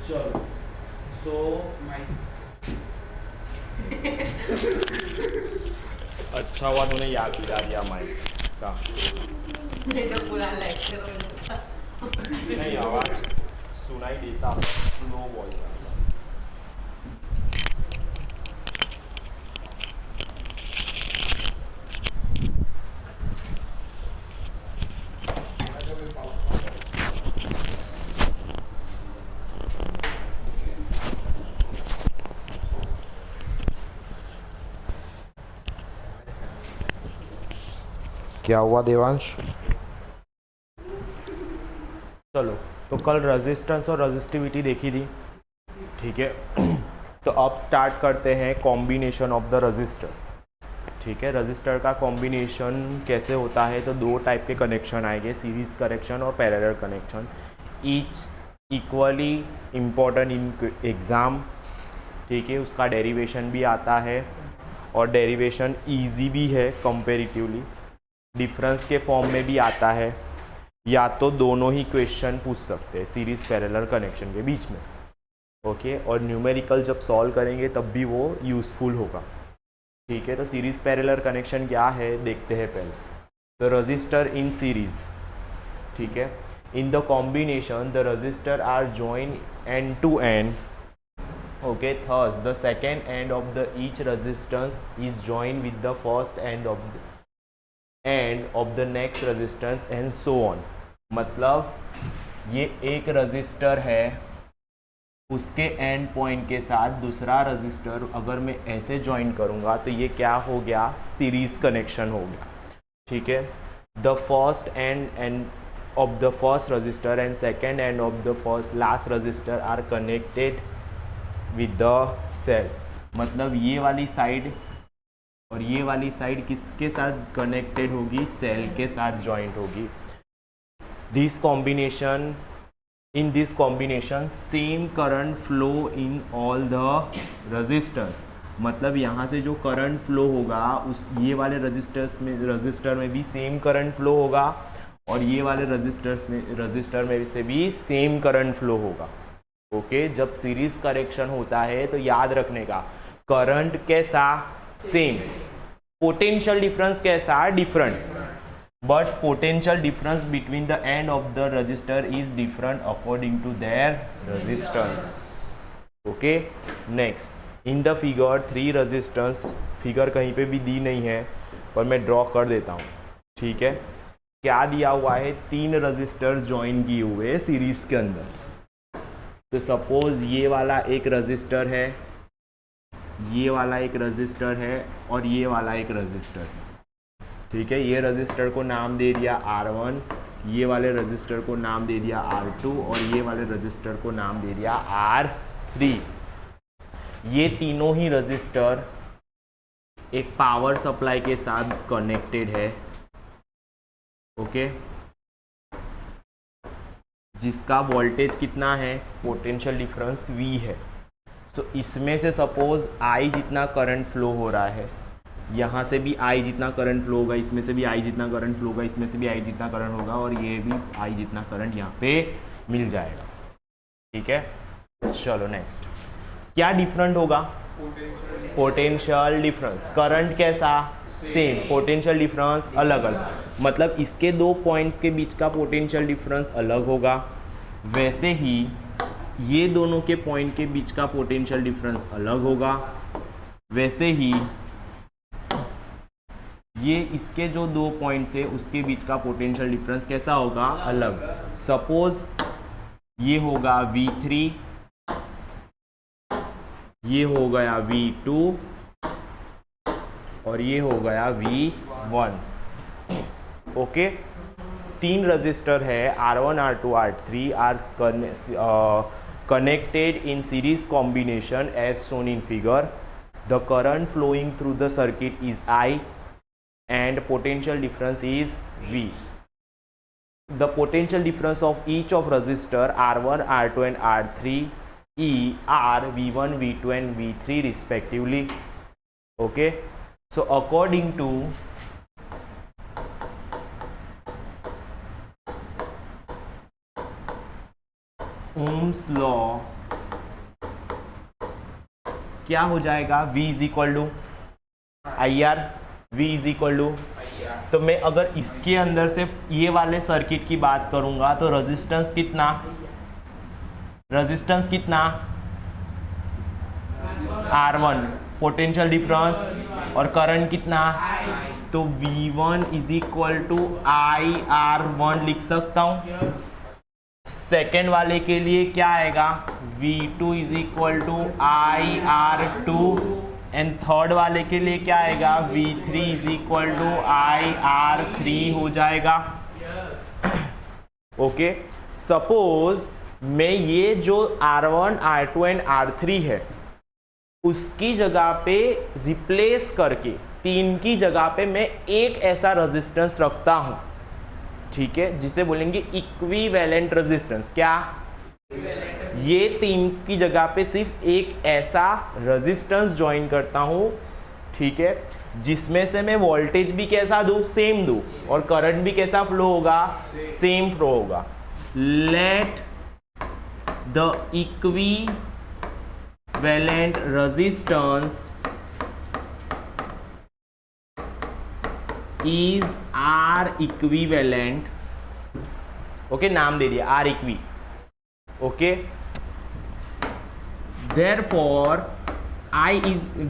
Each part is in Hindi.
चलो सो माइक अच्छा हुआ तूने याद दिला दिया माइक का। नहीं तो पूरा लेक्चर हो जाता। नहीं आवाज सुनाई देता लो वॉइस। क्या हुआ देवांश? चलो तो कल रेजिस्टेंस और रेजिस्टिविटी देखी थी, ठीक है। तो अब स्टार्ट करते हैं कॉम्बिनेशन ऑफ द रजिस्टर, ठीक है। रजिस्टर का कॉम्बिनेशन कैसे होता है, तो दो टाइप के कनेक्शन आएंगे, सीरीज कनेक्शन और parallel connection. Each equally important in exam, ठीक है। उसका डेरिवेशन भी आता है और डेरिवेशन इजी भी है कंपेरेटिवली, डिफरेंस के फॉर्म में भी आता है, या तो दोनों ही क्वेश्चन पूछ सकते हैं सीरीज पैरेलल कनेक्शन के बीच में, ओके। और न्यूमेरिकल जब सॉल्व करेंगे तब भी वो यूज़फुल होगा, ठीक है। तो सीरीज पैरेलल कनेक्शन क्या है देखते हैं पहले। तो रजिस्टर इन सीरीज, ठीक है। In the combination the register are join end to end, okay, thus the second end of the each resistance is joined with the first end of the next resistance and so on। मतलब ये एक रजिस्टर है, उसके एंड पॉइंट के साथ दूसरा रजिस्टर अगर मैं ऐसे ज्वाइन करूँगा तो ये क्या हो गया, सीरीज कनेक्शन हो गया, ठीक है। The first and of the first resistor and second end of the first last resistor are connected with the cell। मतलब ये वाली साइड और ये वाली साइड किसके साथ कनेक्टेड होगी, सेल के साथ जॉइंट होगी। This combination in this combination same current flow in all the registers. मतलब यहाँ से जो करंट फ्लो होगा उस ये वाले रजिस्टर में भी सेम करंट फ्लो होगा और ये वाले रजिस्टर में से भी सेम करंट फ्लो होगा, ओके। जब सीरीज करेक्शन होता है तो याद रखने का, करंट कैसा, सेम, पोटेंशियल डिफरेंस कैसा, different, but potential difference between the end of the register is different according to their resistance, okay. Next in the figure 3 resistance, figure कहीं पे भी दी नहीं है पर मैं ड्रॉ कर देता हूँ, ठीक है। क्या दिया हुआ है, 3 रजिस्टर ज्वाइन किए हुए सीरीज के अंदर। तो सपोज ये वाला एक रजिस्टर है, ये वाला एक रजिस्टर है और ये वाला एक रजिस्टर, ठीक है। ये रजिस्टर को नाम दे दिया R1, ये वाले रजिस्टर को नाम दे दिया R2 और ये वाले रजिस्टर को नाम दे दिया R3। ये तीनों ही रजिस्टर एक पावर सप्लाई के साथ कनेक्टेड है, ओके। जिसका वोल्टेज कितना है, पोटेंशियल डिफरेंस V है। सो इसमें से सपोज I जितना करंट फ्लो हो रहा है, यहाँ से भी I जितना करंट फ्लो होगा, इसमें से भी I जितना करंट फ्लो होगा, इसमें से भी I जितना करंट होगा और ये भी I जितना करंट यहाँ पे मिल जाएगा, ठीक है। चलो नेक्स्ट, क्या डिफरेंट होगा, पोटेंशियल डिफरेंस। करंट कैसा, सेम, पोटेंशियल डिफरेंस अलग अलग, मतलब इसके दो पॉइंट्स के बीच का पोटेंशियल डिफरेंस अलग होगा, वैसे ही ये दोनों के पॉइंट के बीच का पोटेंशियल डिफरेंस अलग होगा, वैसे ही ये इसके जो दो पॉइंट्स है उसके बीच का पोटेंशियल डिफरेंस कैसा होगा, अलग। सपोज ये होगा V3, ये हो गया V2 और ये हो गया V1, ओके। 3 रजिस्टर है R1, R2, R3 are connected in series combination as shown in figure। The current flowing through the circuit is I and potential difference is V। The potential difference of each of resistor R1, R2 and R3 are V1, V2 and V3 respectively, okay। So according to Ohm's law क्या हो जाएगा, V is equal to I R, V is equal to. तो मैं अगर इसके अंदर से ये वाले सर्किट की बात करूंगा तो रेजिस्टेंस कितना, R1, पोटेंशियल डिफरेंस, और करंट कितना, तो V1 is equal to IR1 लिख सकता हूं। सेकेंड वाले के लिए क्या आएगा, V2 is equal to IR2, and third वाले के लिए क्या आएगा, V3 is equal to IR3 हो जाएगा। ओके, सपोज मैं ये जो R1, R2 एंड R3 है उसकी जगह पे रिप्लेस करके 3 की जगह पे मैं एक ऐसा रेजिस्टेंस रखता हूं, ठीक है, जिसे बोलेंगे इक्विवेलेंट रेजिस्टेंस। क्या, ये 3 की जगह पे सिर्फ एक ऐसा रेजिस्टेंस ज्वाइन करता हूं, ठीक है, जिसमें से मैं वोल्टेज भी कैसा दूं, सेम दूं, और करंट भी कैसा फ्लो होगा, सेम फ्लो होगा। Let the equivalent resistance is R equivalent, okay, नाम दे दिया R equi, okay. Therefore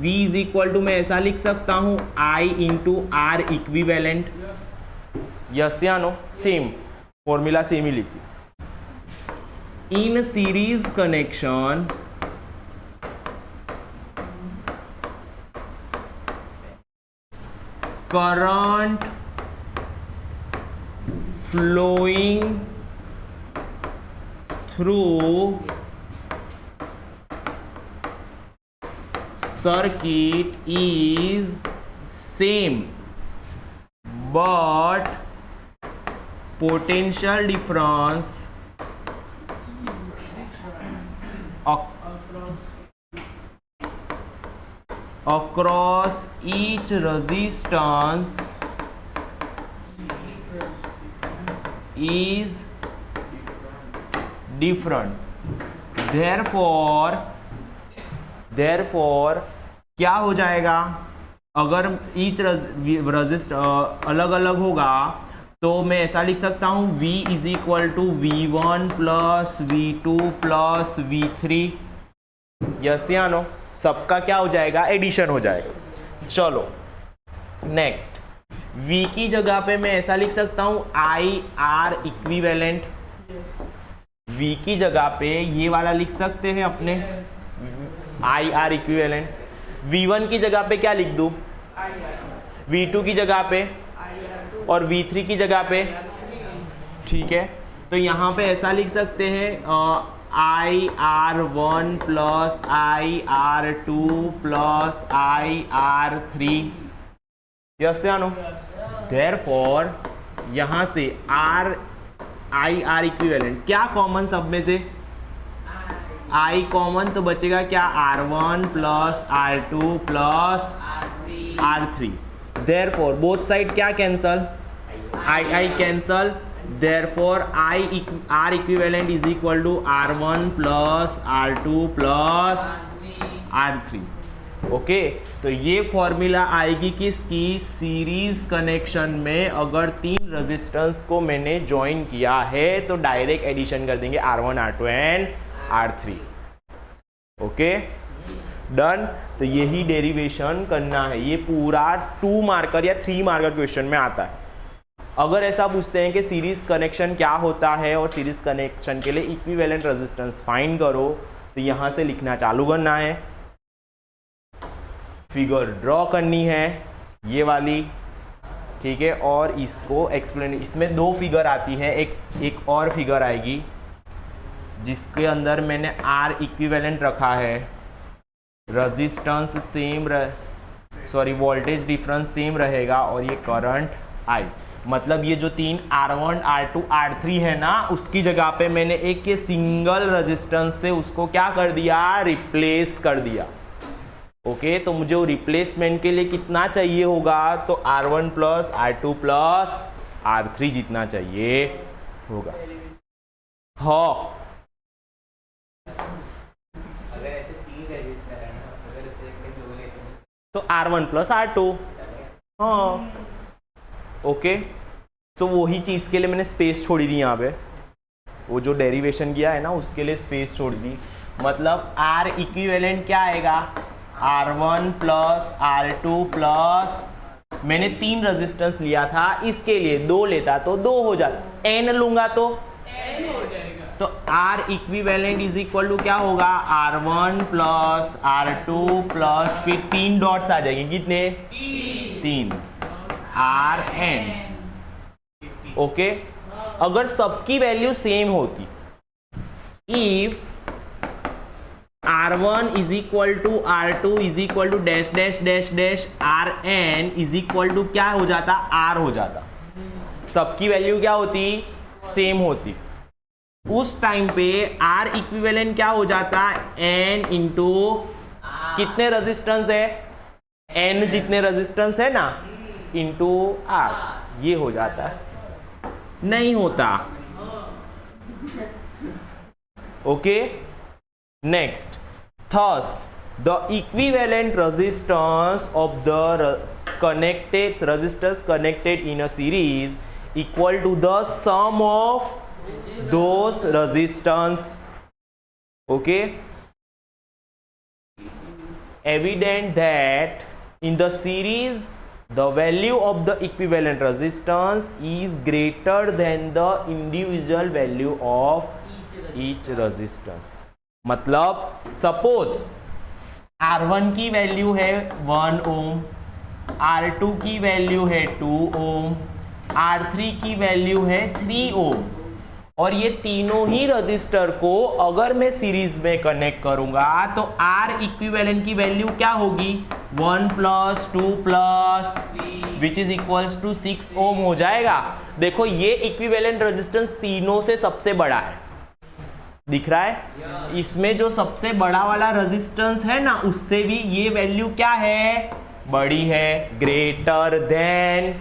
V is equal to, मैं ऐसा लिख सकता हूं I into R equivalent, yes या नो, सेम फॉर्मूला, सेम ही लिखिए। In series connection current flowing through circuit is same, but potential difference across each resistance is different. Therefore क्या हो जाएगा, अगर ईच रजिस्टर अलग अलग होगा तो मैं ऐसा लिख सकता हूं V is equal to V1 plus V2 plus V3, yes या नो, सबका क्या हो जाएगा, एडिशन हो जाएगा। चलो नेक्स्ट, V की जगह पे मैं ऐसा लिख सकता हूं IR इक्विवेलेंट, V की जगह पे ये वाला लिख सकते हैं अपने IR इक्विवेलेंट। V1 की जगह पे क्या लिख दूं, V2 की जगह पे, और V3 की जगह पे, ठीक है। तो यहाँ पे ऐसा लिख सकते हैं IR1 plus IR2 plus IR3, yes या नो। देयरफॉर यहाँ से IR इक्विवेलेंट क्या कॉमन, सब में से I कॉमन, तो बचेगा क्या, R1 plus R2 plus R3। Therefore both side क्या cancel, I cancel, therefore R equivalent is equal to R1 plus R2 plus R3, okay. तो ये फॉर्मूला आएगी किसकी, सीरीज कनेक्शन में अगर 3 रेजिस्टेंस को मैंने ज्वाइन किया है तो डायरेक्ट एडिशन कर देंगे R1, R2 and R3, okay, done. तो यही डेरिवेशन करना है, ये पूरा 2 मार्कर या 3 मार्कर क्वेश्चन में आता है। अगर ऐसा पूछते हैं कि सीरीज कनेक्शन क्या होता है और सीरीज कनेक्शन के लिए इक्विवेलेंट रेजिस्टेंस फाइंड करो, तो यहां से लिखना चालू करना है, फिगर ड्रॉ करनी है ये वाली, ठीक है, और इसको एक्सप्लेन, इसमें 2 फिगर आती है, एक और फिगर आएगी जिसके अंदर मैंने R इक्विवेलेंट रखा है, resistance same voltage difference same रहेगा, और ये करंट I, मतलब ये जो 3 R1, R2, R3 है ना, उसकी जगह पे मैंने एक के सिंगल रेजिस्टेंस से उसको क्या कर दिया, रिप्लेस कर दिया, ओके। तो मुझे वो रिप्लेसमेंट के लिए कितना चाहिए होगा, तो R1 plus R2 plus R3 जितना चाहिए होगा। हाँ, अगर ऐसे 3 रजिस्टर है ना, अगर तो R1 प्लस R2। हाँ ओके, तो वही चीज़ के लिए मैंने स्पेस छोड़ी दी यहाँ पे, वो जो डेरिवेशन किया है ना उसके लिए स्पेस छोड़ दी। मतलब R इक्विवेलेंट क्या आएगा, R1 प्लस R2 प्लस, मैंने 3 रेजिस्टेंस लिया था, इसके लिए 2 लेता तो 2 हो जाता, N लूंगा तो N हो जाएगा। तो R equivalent is equal to क्या होगा, R1 प्लस R2 प्लस, फिर 3 डॉट्स आ जाएंगे, कितने 3, RN। ओके, अगर सबकी वैल्यू सेम होती, if R1 is equal to R2 is equal to dash dash dash dash RN is equal to क्या हो जाता, R हो जाता, सबकी वैल्यू क्या होती, सेम होती, उस टाइम पे R इक्विवेलेंट क्या हो जाता, N इंटू कितने रेजिस्टेंस है, N जितने रेजिस्टेंस है ना, इंटू R, ये हो जाता है, नहीं होता। Okay, next, thus the equivalent resistance of the resistors connected in a series equal to the sum of those resistance. Okay, evident that in the series the value of the equivalent resistance is greater than the individual value of each resistance. मतलब सपोज R1 की वैल्यू है 1 ओम, R2 की वैल्यू है 2 ओम, R3 की वैल्यू है 3 ओम, और ये तीनों ही रजिस्टर को अगर मैं सीरीज में कनेक्ट करूंगा तो R इक्विवेलेंट की वैल्यू क्या होगी, 1 plus 2 plus which is equals to 6 ohm हो जाएगा। देखो ये इक्विवेलेंट रेजिस्टेंस तीनों से सबसे बड़ा है, दिख रहा है, इसमें जो सबसे बड़ा वाला रेजिस्टेंस है ना उससे भी ये वैल्यू क्या है, बड़ी है, greater than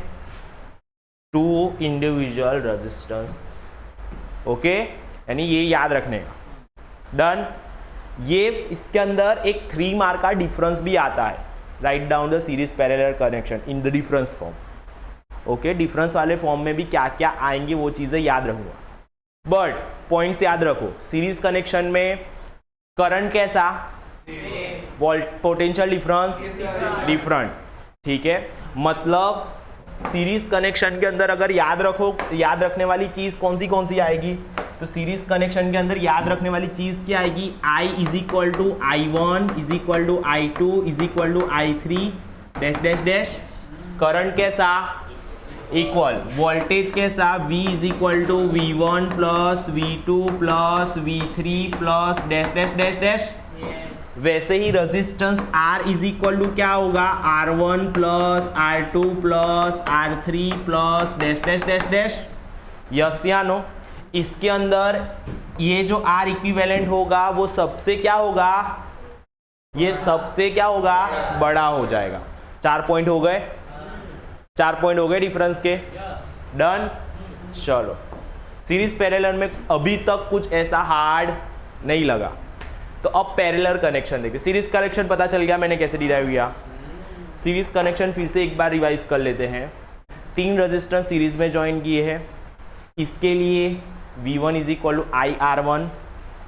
2 individual resistance. Okay, यानी ये याद रखने का, डन। ये इसके अंदर एक 3 मार्क का डिफरेंस भी आता है, write down the series parallel connection in the difference form. Okay, difference वाले फॉर्म में भी क्या क्या आएंगे वो चीजें याद रखूंगा, बट पॉइंट्स याद रखो, सीरीज कनेक्शन में करंट कैसा, पोटेंशियल डिफरेंस डिफरेंट, ठीक है। मतलब सीरीज कनेक्शन के अंदर अगर याद रखने वाली चीज कौन सी आएगी, तो सीरीज कनेक्शन के अंदर याद रखने वाली चीज क्या आएगी, I is equal to I1 is equal to I2 is equal to I3 dash dash dash, current कैसा, इक्वल, वोल्टेज कैसा, V is equal to V1 plus V2 plus V3 plus dash dash dash dash, वैसे ही resistance R is equal to क्या होगा, R1 plus R2 plus R3 plus dash dash dash dash, yes या नो। इसके अंदर ये जो R इक्विवेलेंट होगा वो सबसे क्या होगा, ये सबसे क्या होगा, बड़ा हो जाएगा। 4 पॉइंट हो गए, 4 पॉइंट हो गए डिफरेंस के, डन। चलो, सीरीज पैरेलल में अभी तक कुछ ऐसा हार्ड नहीं लगा, तो अब पैरेलल कनेक्शन देखिए। सीरीज कनेक्शन पता चल गया मैंने कैसे डिराइव किया, सीरीज कनेक्शन फिर से एक बार रिवाइज कर लेते हैं। 3 रेजिस्टेंस सीरीज में ज्वाइन किए हैं, इसके लिए V1 is equal to IR1,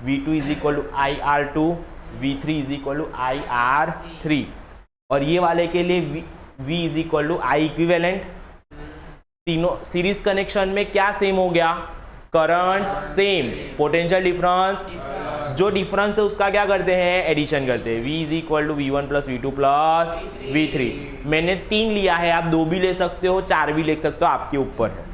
V2 is equal to IR2, V3 is equal to IR3, और ये वाले के लिए V is equal to I equivalent. तीनों सीरीज कनेक्शन में क्या सेम हो गया, करंट सेम, पोटेंशियल डिफरेंस, जो डिफरेंस है उसका क्या करते हैं, एडिशन करते हैं। V is equal to V1 plus V2 plus V3, मैंने 3 लिया है, आप 2 भी ले सकते हो, 4 भी ले सकते हो, आपके ऊपर है।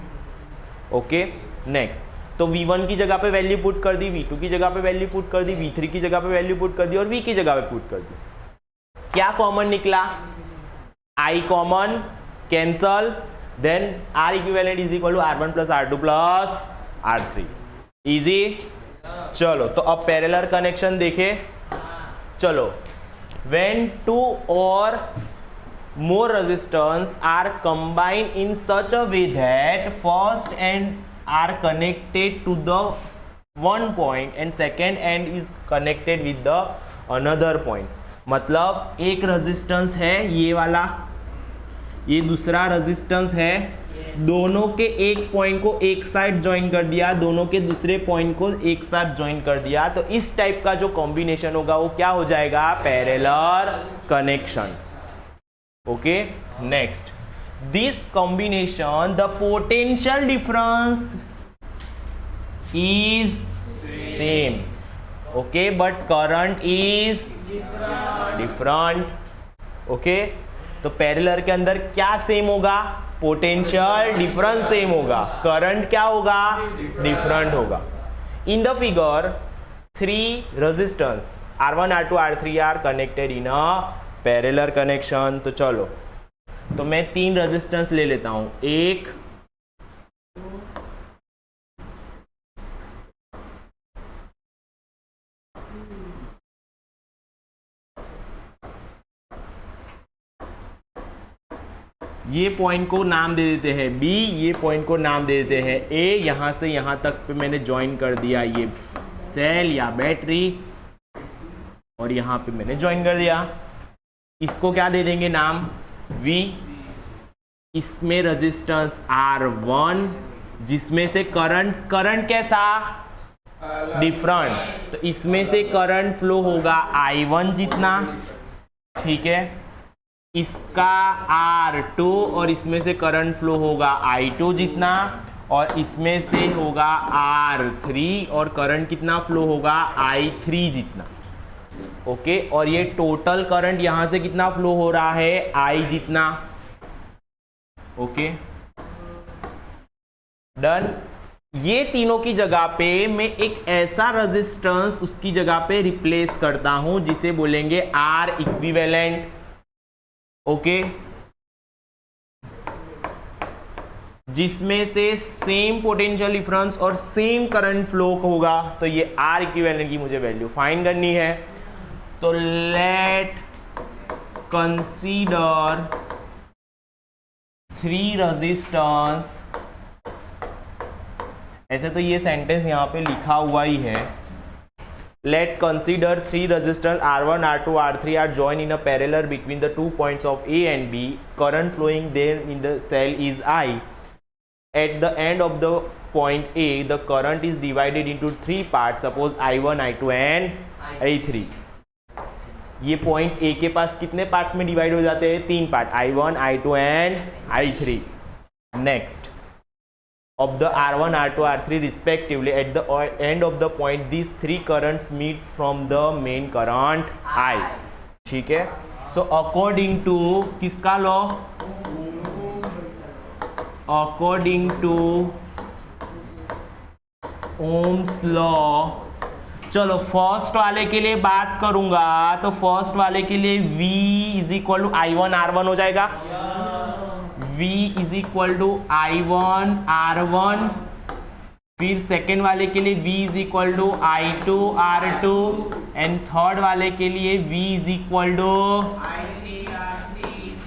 ओके, नेक्स्ट, तो V1 की जगह पे वैल्यू पुट कर दी, V2 की जगह पे वैल्यू पुट कर दी, V3 की जगह पे वैल्यू पुट कर दी और V की जगह पे पुट कर दी। क्या कॉमन निकला, I common, cancel, then R equivalent is equal to R1 plus R2 plus R3, easy. चलो, तो अब पैरेलल कनेक्शन देखे। चलो, when 2 or more resistors are combined in such a way that first end are connected to the one point and second end is connected with the another point, मतलब एक रेजिस्टेंस है ये वाला, ये दूसरा रेजिस्टेंस है, दोनों के एक पॉइंट को एक साइड ज्वाइन कर दिया, दोनों के दूसरे पॉइंट को एक साथ ज्वाइन कर दिया, तो इस टाइप का जो कॉम्बिनेशन होगा वो क्या हो जाएगा, parallel connection. Okay, next, this combination the potential difference is same, okay, but current is different. Okay, तो पैरेलल के अंदर क्या सेम होगा, पोटेंशियल डिफरेंस सेम होगा, करंट क्या होगा, डिफरेंट होगा। In the figure 3 resistance R1 R2 R3 are connected in a parallel connection. तो चलो, तो मैं 3 रेजिस्टेंस ले लेता हूं, एक, ये पॉइंट को नाम दे देते हैं B, ये पॉइंट को नाम दे देते हैं A, यहां से यहां तक पे मैंने ज्वाइन कर दिया ये सेल या बैटरी, और यहां पे मैंने ज्वाइन कर दिया, इसको क्या दे देंगे नाम, V। इसमें रेजिस्टेंस R1, जिसमें से करंट कैसा, डिफरेंट, तो इसमें से करंट फ्लो होगा I1 जितना, ठीक है, इसका R2 और इसमें से करंट फ्लो होगा I2 जितना, और इसमें से होगा R3 और करंट कितना फ्लो होगा, I3 जितना। ओके, और ये टोटल करंट यहां से कितना फ्लो हो रहा है, I जितना। Okay, done. ये तीनों की जगह पे मैं एक ऐसा रेजिस्टेंस उसकी जगह पे रिप्लेस करता हूं जिसे बोलेंगे R इक्विवेलेंट। ओके, जिसमें से सेम पोटेंशियल डिफरेंस और सेम करंट फ्लो होगा, तो ये R इक्विवेलेंट की मुझे वैल्यू फाइंड करनी है। तो लेट कंसीडर 3 रेजिस्टेंस, ऐसे तो ये सेंटेंस यहां पे लिखा हुआ ही है, let consider 3 resistors R1 R2 R3 are joined in a parallel between the 2 points of A and B, current flowing there in the cell is I. At the end of the point A, the current is divided into 3 parts, suppose I1 I2 and I3। ये पॉइंट A के पास कितने पार्ट्स में डिवाइड हो जाते हैं, 3 part, I1 I2 and I3। Next, of the R1 R2 R3 respectively, at the end of the point these 3 currents meets from the main current I, ठीक है। so according to किसका law, according to Ohm's law. चलो फर्स्ट वाले के लिए बात करूंगा, तो फर्स्ट वाले के लिए V is equal to I1 R1 हो जाएगा, V is equal to I1 R1। फिर सेकेंड वाले के लिए V is equal to I2 R2, and third वाले के लिए V is equal to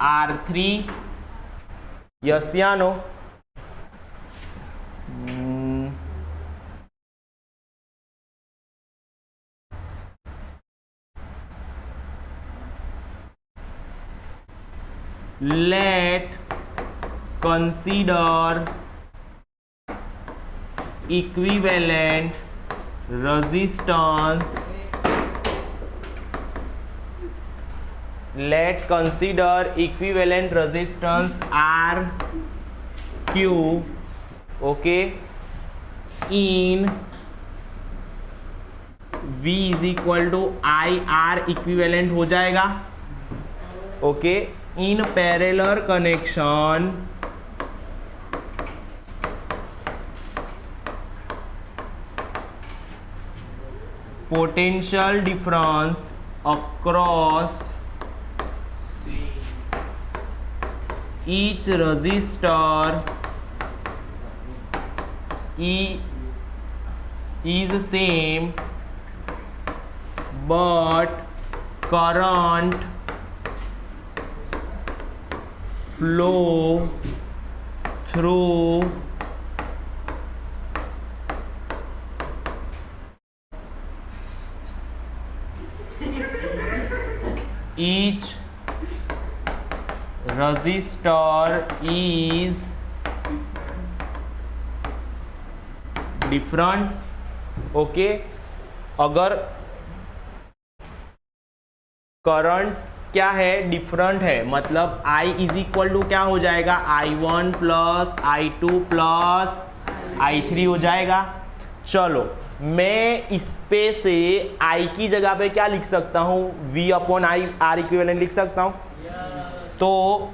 R3। Yes या no? Let consider equivalent resistance. Let consider equivalent resistance RQ, okay, in V is equal to IR equivalent हो जाएगा, okay, in parallel connection potential difference across each resistor is same, but current flow through each resistor is different। Okay, अगर करंट क्या है, डिफरेंट है, मतलब I इज इक्वल टू क्या हो जाएगा, I1 plus I2 plus I3 हो जाएगा। चलो मैं इस पे से I की जगह पे क्या लिख सकता हूँ, V upon I R equivalent लिख सकता हूँ। तो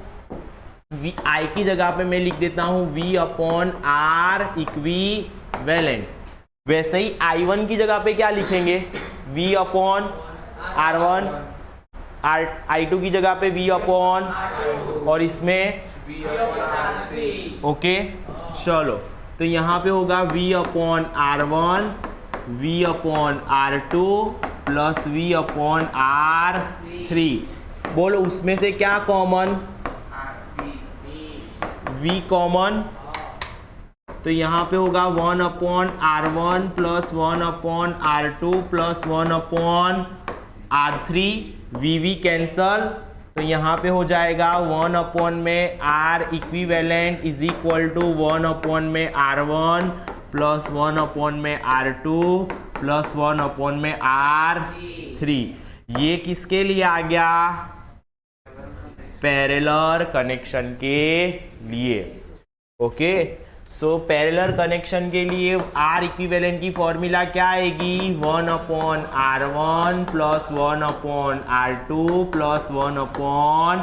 I की जगह पे मैं लिख देता हूँ V अपॉन R इक्विवेलेंट। वैसे ही I1 की जगह पे क्या लिखेंगे, V अपॉन R1, I2 की जगह पे V अपॉन, और इसमें ओके। चलो तो यहाँ पे होगा V upon R1, V upon R2 plus V upon R3। बोलो उसमें से क्या कॉमन, V कॉमन, तो यहाँ पे होगा 1 upon R1 plus 1 upon R2 plus 1 upon R3, VV cancel, तो यहाँ पे हो जाएगा 1 अपॉन में R equivalent is equal to 1 upon में R1 प्लस 1 अपॉन में R2 प्लस 1 अपॉन में R3। ये किसके लिए आ गया, पैरेलल कनेक्शन के लिए। ओके, सो पैरेलल कनेक्शन के लिए R इक्विवेलेंट की फॉर्मूला क्या आएगी, 1 upon R1 plus 1 upon R2 plus 1 upon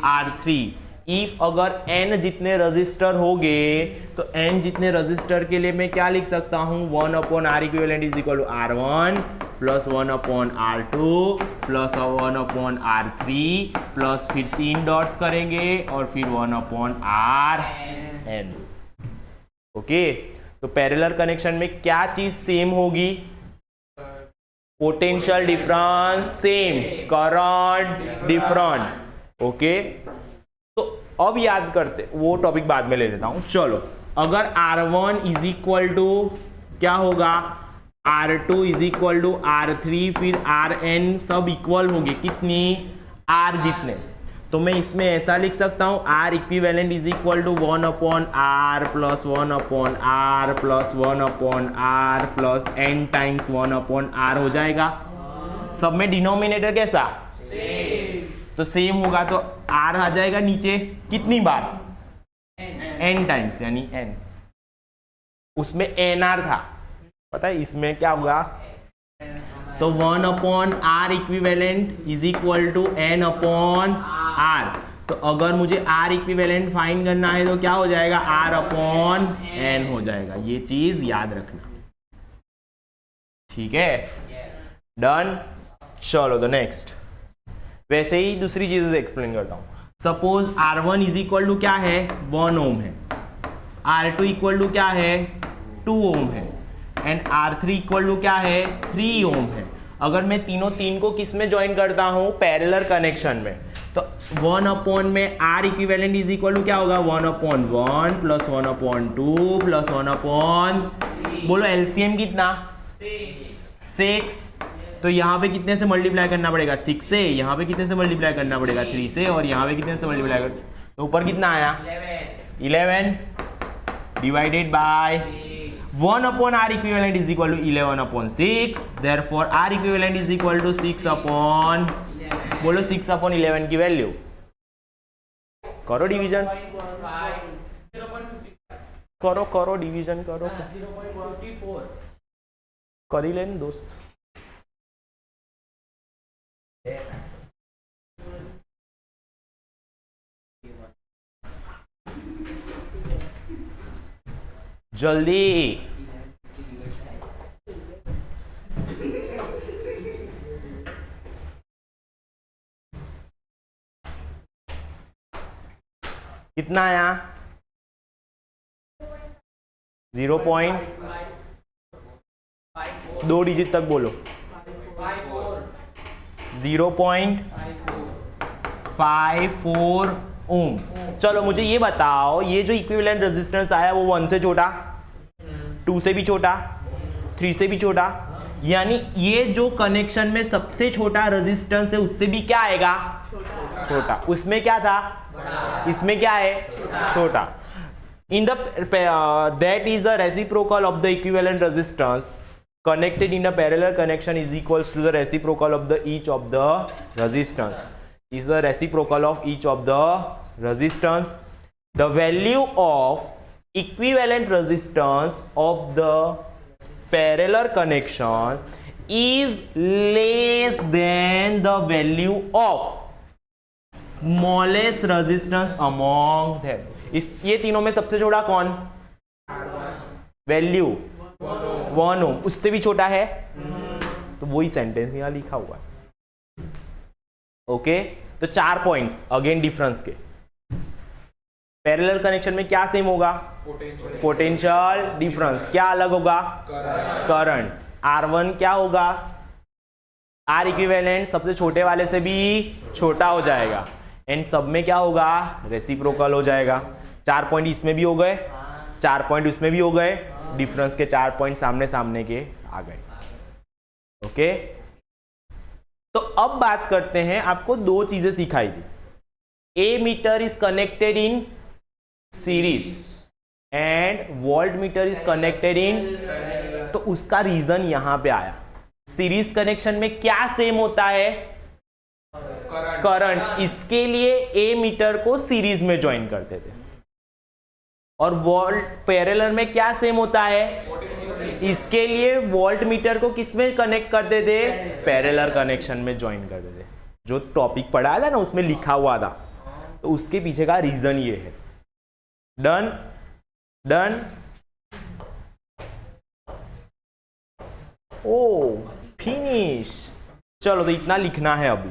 R3। If अगर n जितने रजिस्टर हो गए तो n जितने रजिस्टर के लिए मैं क्या लिख सकता हूँ, 1 upon R equivalent is equal to R1 plus 1 upon R2 plus 1 upon R3 plus फिर 3 डॉट्स करेंगे और फिर 1 अपॉन Rn। ओके, तो पैरेलल कनेक्शन में क्या चीज सेम होगी, potential difference same, current different. Okay, तो अब याद करते, वो टॉपिक बाद में ले लेता हूं। चलो अगर R1 इज इक्वल टू क्या होगा, R2 is equal to R3 फिर Rn सब इक्वल होंगे, कितनी, R जितने, तो मैं इसमें ऐसा लिख सकता हूँ R equivalent is equal to 1 upon R plus 1 upon R plus 1 upon R plus n times 1 upon R हो जाएगा। सब में डिनोमिनेटर कैसा, तो सेम होगा, तो R आ जाएगा नीचे कितनी बार, n टाइम्स, यानी n, उसमें nr था, पता है इसमें क्या होगा, तो 1 upon R equivalent is equal to n upon R। तो अगर मुझे R इक्विवेलेंट फाइंड करना है तो क्या हो जाएगा, R अपॉन n हो जाएगा। ये चीज याद रखना, ठीक है, डन। चलो द नेक्स्ट, वैसे ही दूसरी चीजें एक्सप्लेन करता हूं। Suppose R1 is equal to क्या है, 1 ओम है, R2 इक्वल टू क्या है, 2 ओम है, एंड R3 इक्वल टू क्या है, 3 ओम है। अगर मैं तीन को किस में ज्वाइन करता हूं, पैरेलल कनेक्शन में, तो 1 अपॉन में R equivalent is equal to क्या होगा, 1 upon 1 plus 1 upon 2 plus 1 upon, बोलो एलसीएम कितना, 6। तो यहाँ पे कितने से मल्टीप्लाई करना पड़ेगा, 6 से, यहाँ पे कितने से मल्टीप्लाई करना पड़ेगा, 3 से, और यहाँ पे कितने से मल्टीप्लाई कर, तो ऊपर कितना आया, 11 divided by 1 upon R equivalent is equal to 11 upon 6, therefore R equivalent is equal to 6 upon, बोलो 6 upon 11 की वैल्यू, करो डिवीजन, करो डिवीजन करो, 0.44 कर ही लेन दोस्त। जल्दी, कितना आया, 0.2 डिजिट तक बोलो, 0.54 ओम। चलो मुझे ये बताओ, ये जो इक्विवेलेंट रेजिस्टेंस आया वो 1 से छोटा, 2 से भी छोटा, 3 से भी छोटा, यानी ये जो कनेक्शन में सबसे छोटा रेजिस्टेंस है उससे भी क्या आएगा, छोटा। उसमें क्या था, इसमें क्या है, छोटा। In the that is a reciprocal of the equivalent resistance connected in a parallel connection is equals to the reciprocal of the each of the resistance, is a reciprocal of each of the resistance. The value of equivalent resistance of the parallel connection is less than the value of smallest resistance among them. इस ये तीनों में सबसे छोटा कौन, वैल्यू 1 ओम, उससे भी छोटा है, तो वही सेंटेंस यहां लिखा हुआ है। ओके, तो 4 पॉइंट्स अगेन डिफरेंस के। पैरेलल कनेक्शन में क्या सेम होगा, पोटेंशियल डिफरेंस। क्या अलग होगा, करंट। R1 क्या होगा, R इक्विवेलेंट सबसे छोटे वाले से भी छोटा हो जाएगा, एंड सब में क्या होगा, रेसिप्रोकल हो जाएगा। 4 पॉइंट इसमें भी हो गए, 4 पॉइंट उसमें भी हो गए, डिफरेंस के 4 पॉइंट सामने सामने के आ गए। ओके, तो अब बात करते हैं, आपको 2 चीजें सिखाई थी। Ammeter is connected in series and voltmeter is connected in, तो उसका रीजन यहां पे आया। सीरीज कनेक्शन में क्या सेम होता है, करंट। इसके लिए ए मीटर को सीरीज में ज्वाइन करते थे, और वोल्ट पैरेलल में क्या सेम होता है, इसके लिए वोल्ट मीटर को किस में कनेक्ट करते थे, पैरेलल कनेक्शन में ज्वाइन करते थे। जो टॉपिक पढ़ाया था ना उसमें लिखा हुआ था, तो उसके पीछे का रीजन ये है। डन डन, ओ फिनिश। चलो, तो इतना लिखना है अभी।